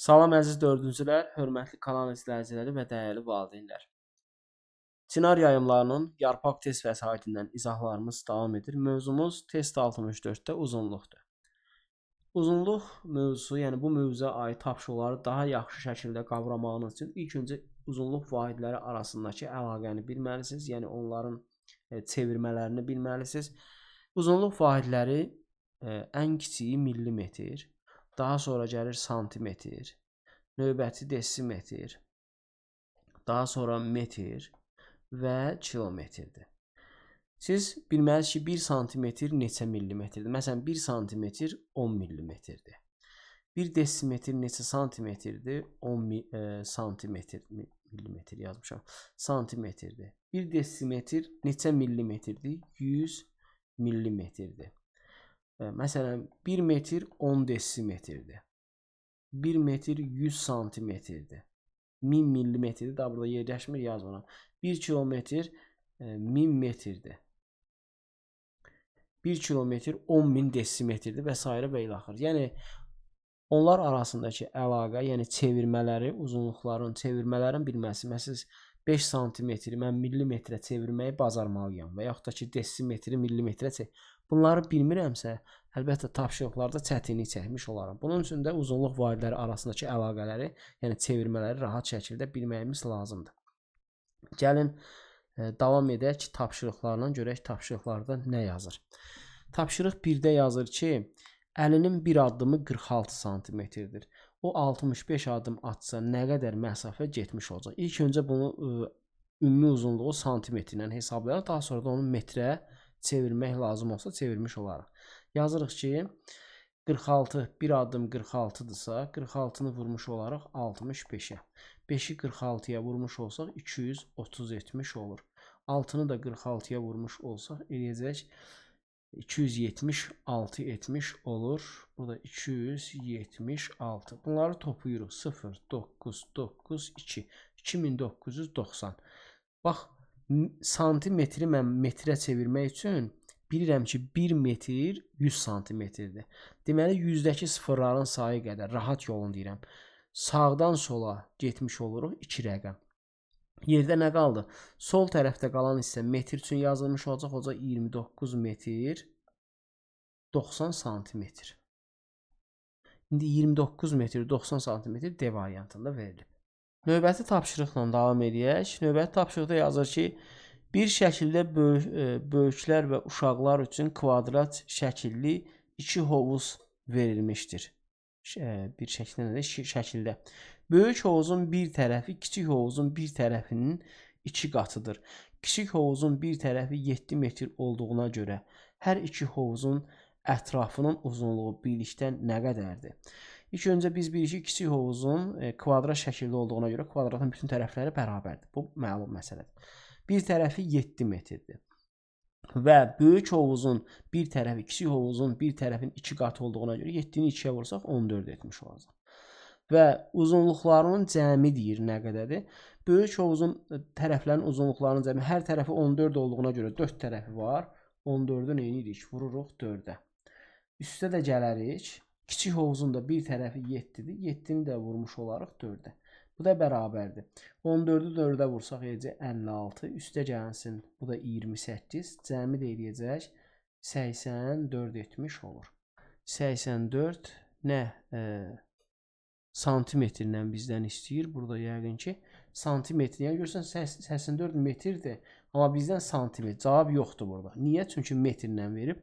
Salam əziz dördüncülər, hörmətli kanal izləyiciləri və dəyərli valideynlər. Sinar yayımlarının yarpaq test vəsaitindən izahlarımız davam edir. Mövzumuz test 64-də uzunluqdur. Uzunluq mövzusu, yəni bu mövzuya aid tapşırıqları daha yaxşı şəkildə qavramağınız üçün ilk öncə uzunluq vahidləri arasındakı əlaqəni bilməlisiniz, yəni onların çevirmələrini bilməlisiniz. Uzunluq vahidləri ən kiçiyi millimetr, daha sonra gəlir santimetr, növbəti desimetr, daha sonra metr və kilometrdir. Siz bilməlisiniz ki, 1 santimetr neçə millimetrdir? Məsələn, 1 santimetr 10 millimetrdir. 1 desimetr neçə santimetrdir? 10 santimetr, millimetr yazmışam, santimetrdir. 1 desimetr neçə millimetrdir? 100 millimetrdir. Məsələn, 1 metr 10 desimetrdir. 1 metr 100 santimetrdir. 1000 millimetrdir. Daha burada yerləşmir, yaz ona. 1 kilometr 1000 metrdir. 1 kilometr 10.000 desimetrdir və s. və ilə axır. Yəni onlar arasındakı əlaqə, yəni çevirmələri, uzunluqların, çevirmələrin bilməsi. Məsələn, 5 santimetri mən millimetrə çevirməyi bacarmalıyam və yaxud da ki, desimetri millimetrə bunları bilmirəmsə, əlbəttə tapşırıqlarda çətinlik çəkmiş olaram. Bunun üçün də uzunluq vahidləri arasındakı əlaqələri, yəni çevirmələri rahat şəkildə bilməyimiz lazımdır. Gəlin davam edək ki, tapşırıqlarla görək tapşırıqlarda nə yazır. Tapşırıq 1-də yazır ki, əlinin bir addımı 46 santimetrdir. O 65 addım atsa nə qədər məsafə getmiş olacaq? İlk öncə bunu ümumi uzunluğu santimetrlə hesablayarıq. Daha sonra da onu metrə çevirmək lazım olsa çevirmiş olaraq. Yazırıq ki, 46, bir addım 46-dırsa, 46-nı vurmuş olaraq 65-ə. 5-i 46-ya vurmuş olsaq 230 etmiş olur. 6-nı da 46-ya vurmuş olsaq eləyəcək 276 etmiş olur. Burada 276. Bunları toplayırıq. 0, 9, 9, 2. 2990. Bax, santimetri mən metrə çevirmək üçün bilirəm ki, 1 metr 100 santimetrdir. Deməli, 100-dəki sıfırların sayı qədər rahat yolun deyirəm. Sağdan sola getmiş oluruq 2 rəqəm. Yerdə nə qaldı? Sol tərəfdə qalan hissə metr üçün yazılmış olacaq. O da 29 metr 90 santimetr. İndi 29 metr 90 santimetr D variantında verilib. Növbəti tapşırıqla davam edək. Növbəti tapşırıqda yazır ki, bir şəkildə böyüklər və uşaqlar üçün kvadrat şəkilli 2 hovuz verilmişdir. Bir şəkildə. Böyük hovuzun bir tərəfi kiçik hovuzun bir tərəfinin 2 qatıdır. Kiçik hovuzun bir tərəfi 7 metr olduğuna görə hər iki hovuzun ətrafının uzunluğu birlikdə nə qədərdir? İlk öncə biz bilirik ki, kiçik hovuzun kvadrat şəkildə olduğuna görə kvadratın bütün tərəfləri bərabərdir. Bu məlum məsələdir. Bir tərəfi 7 metrdir. Və böyük hovuzun bir tərəfi kiçik hovuzun bir tərəfin 2 qatı olduğuna görə 7-ni 2-yə vursaq 14 etmiş olacaq. Və uzunluqlarının cəmi deyir nə qədərdir? Böyük hovuzun tərəflərinin uzunluqlarının cəmi hər tərəfi 14 olduğuna görə 4 tərəfi var. 14-ü nə edirik? Vururuq 4-ə. Üstə də gələrik. Kiçik hovuzun da bir tərəfi 7-dir. 7-ni də vurmuş olaraq 4-ə. Bu da bərabərdir. 14-ü 4-ə vursaq eləyəcək 56. Üstə gəlsin. Bu da 28. Cəmi də eləyəcək 84 etmiş olur. 84 nə? Santimetrlə bizdən istəyir. Burada yəqin ki, santimetrə görürsən 84 metrdir. Amma bizdən santimetr. Cavab yoxdur burada. Niyə? Çünki metrlə verib.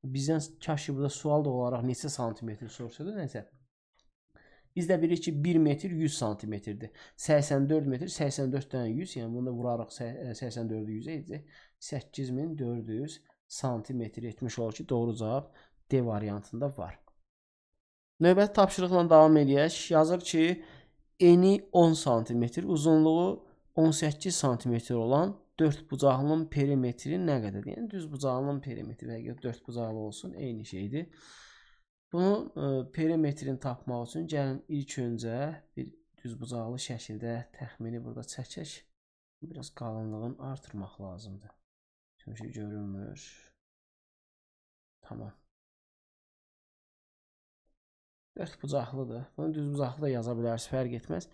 Bizdən kaş ki, burada sual da olaraq neçə santimetr sorsaydı, nəsə. Biz də bilirik ki, 1 metr 100 santimetrdir. 84 metr 84-dən 100. Yəni, bunu da vuraraq 84-ü 100-ə edəcək. 8400 santimetr etmiş olur ki, doğru cavab D variantında var. Növbəti tapşırıqla davam edək. Yazır ki, eni 10 santimetr, uzunluğu 18 santimetr olan 4 bucaqlının perimetri nə qədərdir? Yəni, düz bucaqlının perimetri və ya 4 bucaqlı olsun, eyni şeydir. Bunu perimetrini tapmaq üçün gəlin ilk öncə bir düz bucaqlı şəkildə təxmini burada çəkək. Biraz qalınlığını artırmaq lazımdır. Çünki görünmür. Tamam. Dörd bucaqlıdır. Bunu düz bucaqlı da yaza bilərsiniz, fərq etməz.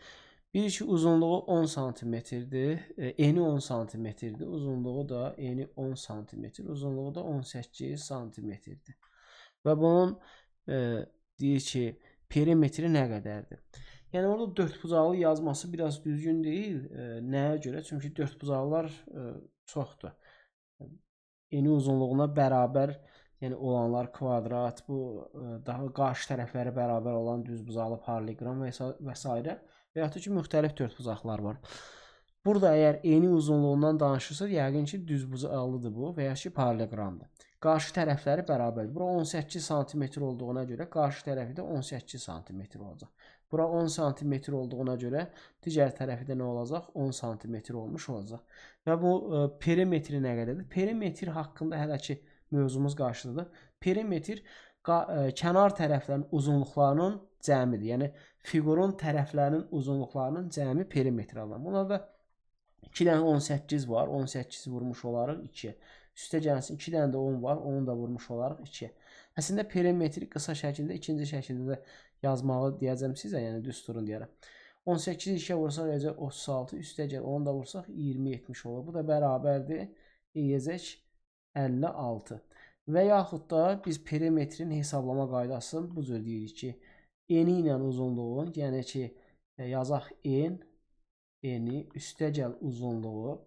Bir ki uzunluğu 10 santimetrdir, eni 10 santimetrdir, uzunluğu da eni 10 santimetr, uzunluğu da 18 santimetrdir. Və bunun deyir ki, perimetri nə qədərdir? Yəni orada dördbucaqlı yazması biraz düzgün deyil. Nəyə görə? Çünki dördbucaqlılar çoxdur. Eni uzunluğuna bərabər, yəni olanlar kvadrat, bu daha qarşı tərəfləri bərabər olan düzbucaqlı parallelogram və s. Və ya ki, müxtəlif dördbucaqlar var. Burada əgər eni uzunluğundan danışırsaq, yəqin ki, düzbucaqlıdır bu və ya ki, paralleloqramdır. Qarşı tərəfləri bərabərdir. Bura 18 sm olduğuna görə qarşı tərəfi də 18 sm olacaq. Bura 10 sm olduğuna görə digər tərəfi də nə olacaq? 10 sm olmuş olacaq. Və bu perimetri nə qədərdir? Perimetr haqqında hələ ki mövzumuz qarşıdadır. Perimetr kənar tərəflərin uzunluqlarının cəmidir. Yəni fiqurun tərəflərinin uzunluqlarının cəmi perimetr alınır. Bunlarda 2 dənə 18 var. 18 vurmuş olaraq 2. Üstə gəlsin 2 dənə də 10 var. Onu da vurmuş olaraq 2. Əslində perimetri qısa şəkildə, ikinci şəkildə də yazmağı deyəcəm sizə, yəni düz turun deyərəm. 18-i 2-yə vursaq eləcək 36, üstə gəl, onu da vursaq 20 70 olur. Bu da bərabərdir eləcək 56. Və yaxud da biz perimetrin hesablama qaydasını bu cür deyirik ki, eni ilə uzunluğun, yəni ki, yazaq eni, üstə gəl uzunluğu,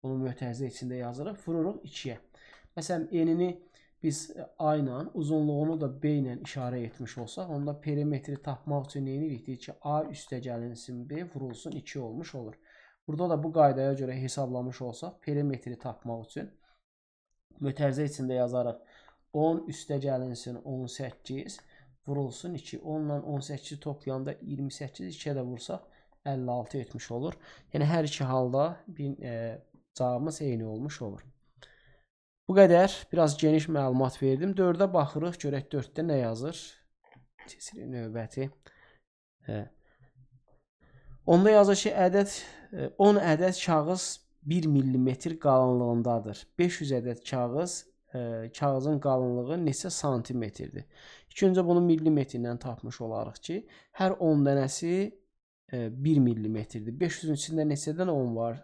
bunu mötərizə içində yazırıq, vururuq 2-yə. Məsələn, enini biz A ilə, uzunluğunu da B ilə işarə etmiş olsaq, onda perimetri tapmaq üçün nə edirik? Deyir ki, A üstə gəlinsin B vurulsun 2 olmuş olur. Burada da bu qaydaya görə hesablamış olsaq, perimetri tapmaq üçün mötərizə içində yazaraq 10 üstə gəlinsin 18 vurulsun 2. 10 ilə 18 toplayanda 28, 2-yə də vursaq 56 etmiş olur. Yəni hər iki halda cavabımız eyni olmuş olur. Bu qədər. Biraz geniş məlumat verdim. 4-ə baxırıq. Görək 4-də nə yazır? Keçirik növbəti. Onda yazır ki, 10 ədəd kağız 1 mm qalınlığındadır. 500 ədəd kağızın qalınlığı neçə santimetrdir? İlk öncə bunu millimetrlə tapmış olarıq ki, hər 10 dənəsi 1 millimetrdir. 500-ün içində neçə dənə 10 var?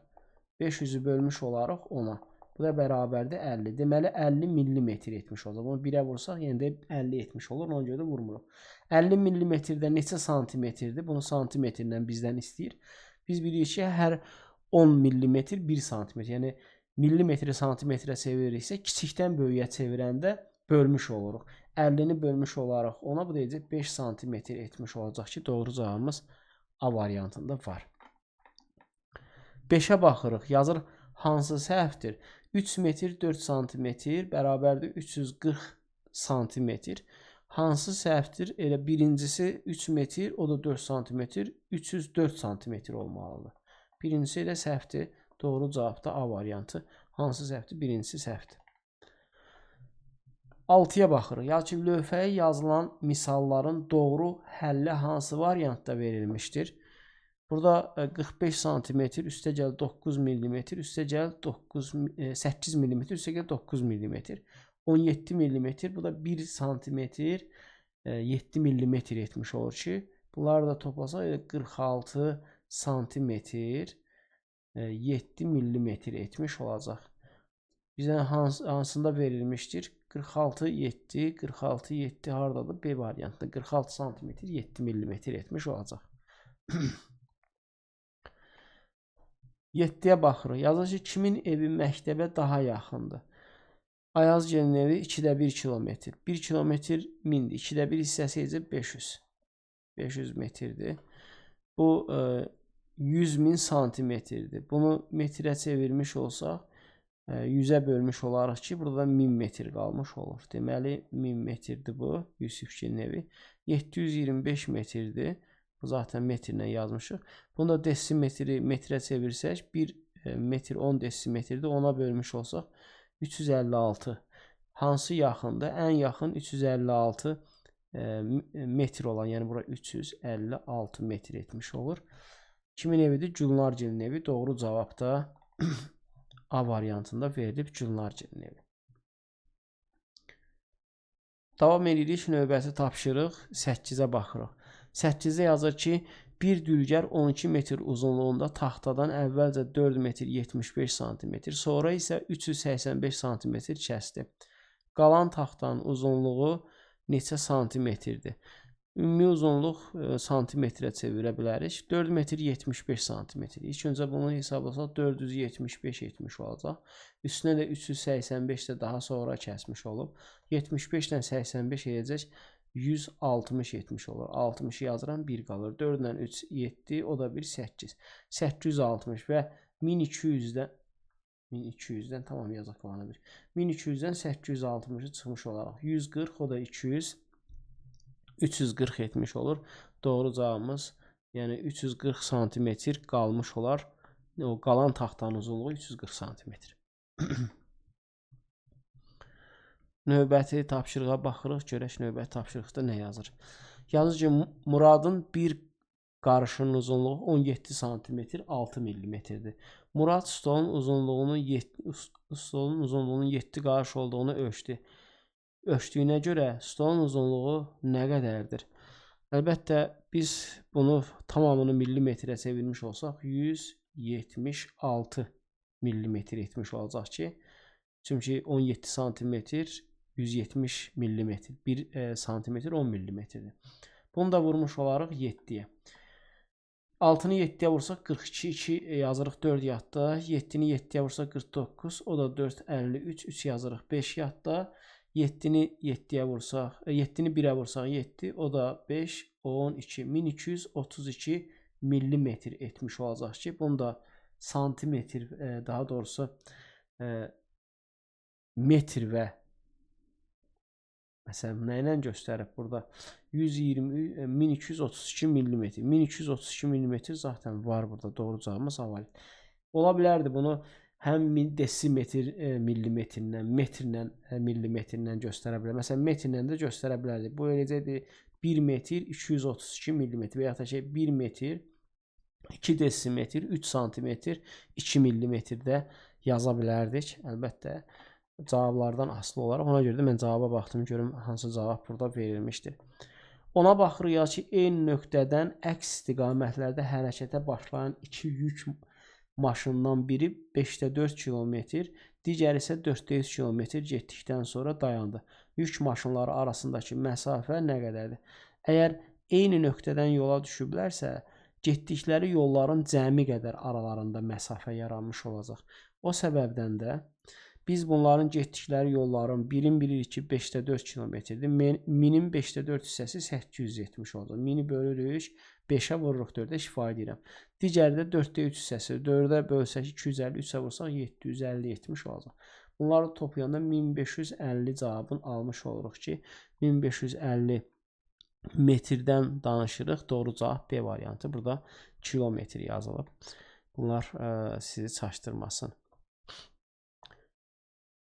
500-ü bölmüş olaraq 10-a. Bu da bərabərdir 50. Deməli 50 millimetr etmiş olacaq. Bunu 1-ə vursaq, yenə də 50 etmiş olur. Ona görə də vurmuruq. 50 millimetrdə neçə santimetrdir? Bunu santimetrlə bizdən istəyir. Biz bilirik ki, hər 10 millimetr 1 santimetr. Yəni millimetri santimetrə çeviririksə, kiçikdən böyüyə çevirəndə bölmüş oluruq. 50-ni bölmüş olaraq ona bu deyəcək 5 santimetr etmiş olacaq ki, doğru cavabımız A variantında var. 5-ə baxırıq. Yazır hansı səhvdir? 3 metr 4 santimetr bərabərdir 340 santimetr. Hansı səhvdir? Elə birincisi 3 metr, o da 4 santimetr, 304 santimetr olmalıdır. Birincisi elə səhvdir. Doğru cavab da A variantı. Hansı səhvdir? Birincisi səhvdir. 6-ya baxırıq. Ya ki, lövhəyə yazılan misalların doğru həlli hansı variantda verilmişdir? Burada 45 santimetr, üstə gəl 9 millimetr, üstə gəl 8 millimetr, üstə gəl 9 millimetr. 17 millimetr, bu da 1 santimetr 7 millimetr etmiş olur ki, bunları da toplasaq 46 santimetr 7 millimetr etmiş olacaq. Bizə hansında verilmişdir? 46 7, 46 7 haradadır? B variantında 46 santimetr 7 millimetr etmiş olacaq. 7-yə baxırıq. Yazır ki, kimin evi məktəbə daha yaxındır? Ayazgelin evi 2də 1 kilometr. 1 kilometr 1000-dir. 2də 1 hissəsi isə 500. 500 metrdir. Bu 100.000 santimetrdir. Bunu metrə çevirmiş olsaq, 100-ə bölmüş olaraq ki, burada 1000 metr qalmış olur. Deməli, 1000 metrdir bu, Yusifgilin evi. 725 metrdir. Bu zaten metrlə yazmışıq. Bunu da desimetri metrə çevirsək, 1 metr 10 desimetrdir. Ona bölmüş olsaq, 356. Hansı yaxındır? Ən yaxın 356 metr olan, yəni bura 356 metr etmiş olur. Kimin evidir? Gülnargilin evi. Doğru cavab da A variantında verilib Gülnargilin evi. Davam edirik, növbəti tapşırıq 8-ə baxırıq. 8-də yazır ki, bir dülgər 12 metr uzunluğunda taxtadan əvvəlcə 4 metr 75 sm, sonra isə 385 sm kəsdi. Qalan taxtanın uzunluğu neçə santimetrdir? Ümumi uzunluq santimetrə çevirə bilərik. 4 metr 75 santimetr. İlk öncə bunu hesablasaq 475 etmiş olacaq. Üstünə də 385 də daha sonra kəsmiş olub. 75 ilə 85 edəcək 160 etmiş olur. 60 yazıram, 1 qalır. 4 ilə 3 7, o da bir 8. 860 və 1200-dən tamam yazaq qalana bir. 1200-dən 860-ı çıxmış olaraq 140, o da 200. 340 etmiş olur. Doğru cavabımız yəni 340 santimetr qalmış olar. O qalan taxtanın uzunluğu 340 santimetr. Növbəti tapşırığa baxırıq. Görək növbəti tapşırıqda nə yazır. Yazır ki, Muradın bir qarışının uzunluğu 17 santimetr 6 millimetrdir. Murad stolun uzunluğunun 7 qarış olduğunu ölçdü. Ölçdüyünə görə stolun uzunluğu nə qədərdir? Əlbəttə, biz bunu tamamını millimetrə çevirmiş olsaq 176 millimetr etmiş olacaq ki, çünki 17 santimetr 170 millimetr, 1 santimetr 10 millimetrdir. Bunu da vurmuş olarıq 7-yə. 6-nı 7-yə vursaq 42, 2 yazırıq 4 yadda, 7-ni 7-yə vursaq 49, o da 4, 53, 3 yazırıq 5 yadda. 7-ni 7-yə vursaq, 7-ni 1-ə vursaq 7, o da 5, 12, 1232 millimetr etmiş olacaq ki, bunu da santimetr, daha doğrusu metr və məsələn, nə ilə göstərib burada? 1232 millimetr. 1232 millimetr zaten var burada. Doğru cavabımız A variantı. Ola bilərdi bunu həm desimetr millimetrindən, metrlə millimetrindən göstərə bilər. Məsələn, metrlə də göstərə bilərdik. Bu eləcəkdir 1 metr 232 millimetr və ya da ki 1 metr 2 desimetr 3 santimetr 2 millimetrdə yaza bilərdik. Əlbəttə, cavablardan asılı olaraq. Ona görə də mən cavaba baxdım, görüm hansı cavab burada verilmişdir. Ona baxırıq ki, eyni nöqtədən əks istiqamətlərdə hərəkətə başlayan iki yük maşından biri 5-də 4 kilometr, digəri isə 4-də 3 kilometr getdikdən sonra dayandı. Yük maşınları arasındakı məsafə nə qədərdir? Əgər eyni nöqtədən yola düşüblərsə, getdikləri yolların cəmi qədər aralarında məsafə yaranmış olacaq. O səbəbdən də biz bunların getdikləri yolların birin bilirik ki, 5-də 4 kilometrdir. Minin 5-də 4 hissəsi 870 olacaq. Mini bölürük, 5-ə vururuq 4-ə istifadə edirəm. Digəri də 4-də 3 hissəsi. 4-ə bölsək 250, 3-ə vursaq 750 etmiş olacaq. Bunları toplayanda 1550 cavabını almış oluruq ki, 1550 metrdən danışırıq. Doğru cavab B variantı. Burada kilometr yazılıb. Bunlar sizi çaşdırmasın.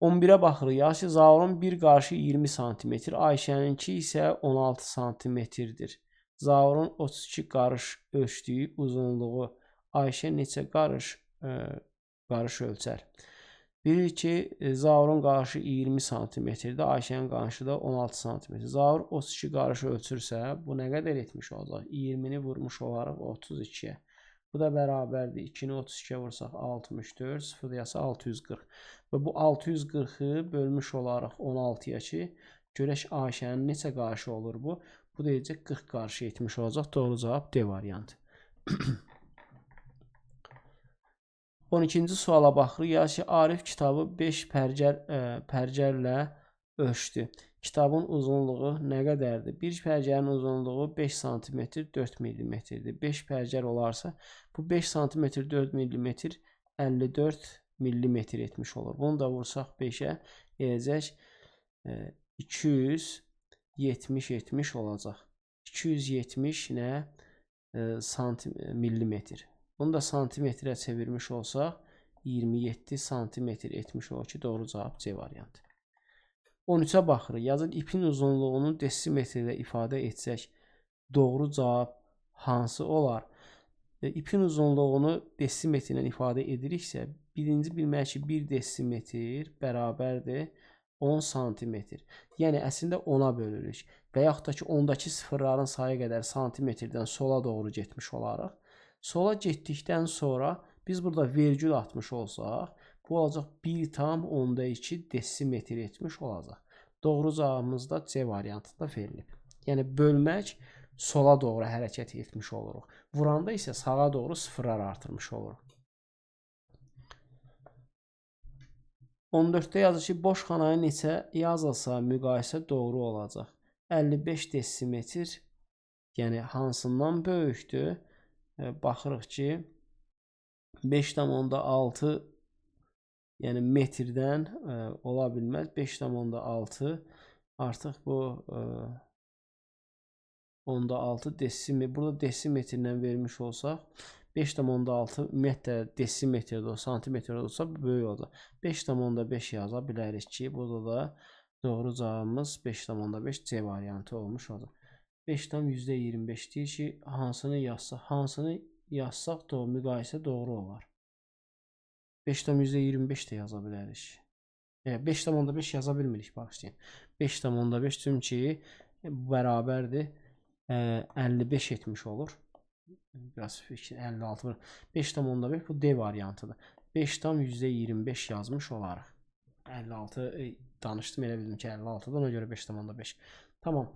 11-ə baxırıq. Yaşı Zaurun bir qarşı 20 cm, Ayşəninki isə 16 cm-dir. Zaurun 32 qarış ölçdüyü uzunluğu Ayşə neçə qarış ölçər? Bilirik ki, Zaurun qarşı 20 cm-dir, Ayşənin qarşı da 16 cm. Zaur 32 qarış ölçürsə, bu nə qədər etmiş olacaq? 20-ni vurmuş olaraq 32-yə. Bu da bərabərdir. 2-ni 32-yə vursaq 64, 0 deyəsə 640. Və bu 640-ı bölmüş olaraq 16-ya ki, görək Ayşənin neçə qarşı olur bu? Bu deyəcək 40 qarşı etmiş olacaq. Doğru cavab D variantı. 12-ci suala baxırıq. Yazı ki, Arif kitabı 5 pərgərlə ölçdü. Kitabın uzunluğu nə qədərdir? Bir pərgərin uzunluğu 5 cm 4 mm-dir. 5 pərgər olarsa, bu 5 cm 4 mm 54 mm etmiş olur. Bunu da vursaq 5-ə edəcək 270 etmiş olacaq. 270 nə? Millimetr. Bunu da santimetrə çevirmiş olsaq 27 santimetr etmiş olur ki, doğru cavab C variantı. 13-ə baxırıq. Yazın ipin uzunluğunu desimetrlə ifadə etsək, doğru cavab hansı olar? İpin uzunluğunu desimetrlə ifadə ediriksə, birinci bilməliyik ki, 1 desimetr bərabərdir 10 santimetr. Yəni əslində 10-a bölürük. Və yaxud da ki 10-dakı sıfırların sayı qədər santimetrdən sola doğru getmiş olaraq. Sola getdikdən sonra biz burada vergül atmış olsaq, bu olacaq 1,2 desimetr etmiş olacaq. Doğru cavabımız da C variantında verilib. Yəni bölmək sola doğru hərəkət etmiş oluruq. Vuranda isə sağa doğru sıfırlar artırmış oluruq. 14-də yazır ki, boş xanaya neçə yazılsa müqayisə doğru olacaq. 55 desimetr, yəni hansından böyükdür? Baxırıq ki, 5,6 yəni metrdən ola bilməz. 5,6 artıq bu 10,6 desimetr. Burada desimetrlə vermiş olsaq 5,6 metr desimetrdə o santimetrdə olsa böyük olacaq. 5,5 yaza bilərik ki, burada da doğru cavabımız 5,5 C variantı olmuş olacaq. 5'ten %25 deyir ki, hansını yazsaq da müqayisə doğru olar. 5'ten %25 də yaza bilərik. 5,5 yaza bilmirik, bağışlayın. 5,5 çünki bərabərdir 55 etmiş olur. Biraz fikir 56. 5,5 bu D variantıdır. 5'ten %25 yazmış olaraq. 56 danışdım, elə bildim ki 56'dan, ona görə 5,5. Tamam.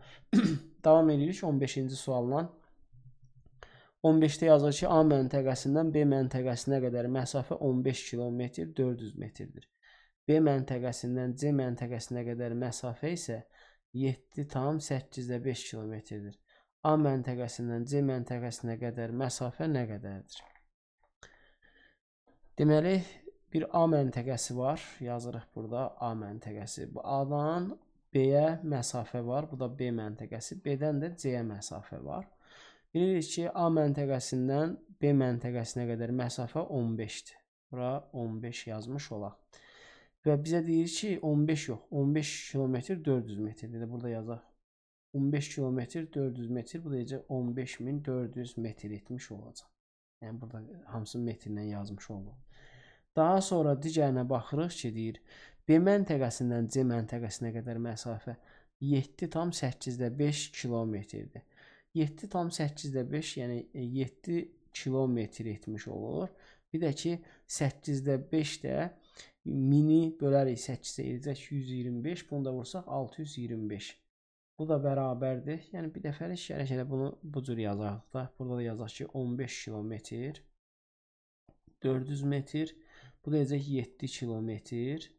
Davam edirik 15-ci sualla. 15'te yazır ki, A məntəqəsindən B məntəqəsinə qədər məsafə 15 km 400 metrdir. B məntəqəsindən C məntəqəsinə qədər məsafə isə 7,8 km-dir. A məntəqəsindən C məntəqəsinə qədər məsafə nə qədərdir? Deməli, bir A məntəqəsi var. Yazırıq burada A məntəqəsi. Bu A-dan B-yə məsafə var. Bu da B məntəqəsi. B-dən də C-yə məsafə var. Bilirik ki, A məntəqəsindən B məntəqəsinə qədər məsafə 15-dir. Bura 15 yazmış olaq. Və bizə deyir ki, 15 yox, 15 km 400 metrdir. Burada yazaq. 15 km 400 metr, bu da 15.400 metr etmiş olacaq. Yəni burada hamısı metrlə yazmış oldu. Daha sonra digərinə baxırıq ki, deyir B məntəqəsindən C məntəqəsinə qədər məsafə 7,8 kilometrdir. 7,8, yəni 7 kilometr etmiş olur. Bir də ki 8/5 də 1000-i bölərik 8-ə edəcək 125, bunu da vursaq 625. Bu da bərabərdir. Yəni bir dəfəlik gərək elə bunu bu cür yazaq da. Burada da yazaq ki 15 kilometr 400 metr. Bu da 7 kilometr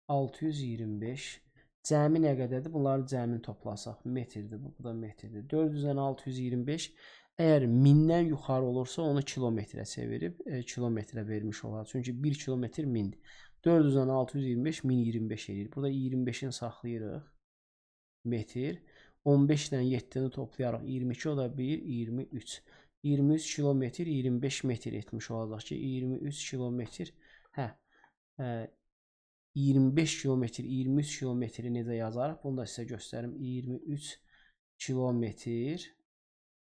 625. Cəmi nə qədərdir? Bunları cəmini toplasaq metrdir. Bu da metrdir. 400-dən 625. Əgər 1000-dən yuxarı olursa onu kilometrə çevirib kilometrə vermiş olar. Çünki 1 kilometr 1000-dir. 400-dən 625 1025 edir. Burada 25-ini saxlayırıq. Metr. 15-dən 7-ni toplayaraq 22, o da 1, 23. 23 kilometr 25 metr etmiş olacaq ki, 23 kilometr 25 kilometr 23 kilometri necə yazarıq? Bunu da sizə göstərim. 23 kilometr.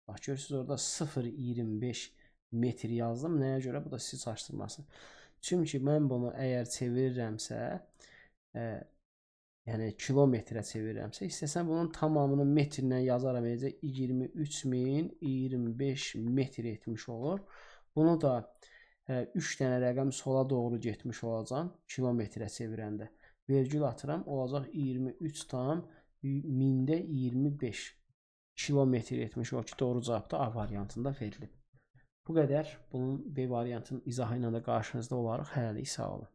Bax görürsünüz orada 0,25 metr yazdım. Nəyə görə? Bu da sizi çaşdırmasın. Çünki mən bunu əgər çevirirəmsə, yəni kilometrə çevirirəmsə, istəsəm bunun tamamını metrlə yazaram, 23.025 metr etmiş olur. Bunu da 3 dənə rəqəm sola doğru getmiş olacaq kilometrə çevirəndə. Vergül atıram, olacaq 23,1025 kilometr etmiş olur ki, doğru cavab da A variantında verilib. Bu qədər. Bunun B variantının izahı ilə də qarşınızda olarıq. Hələlik sağ olun.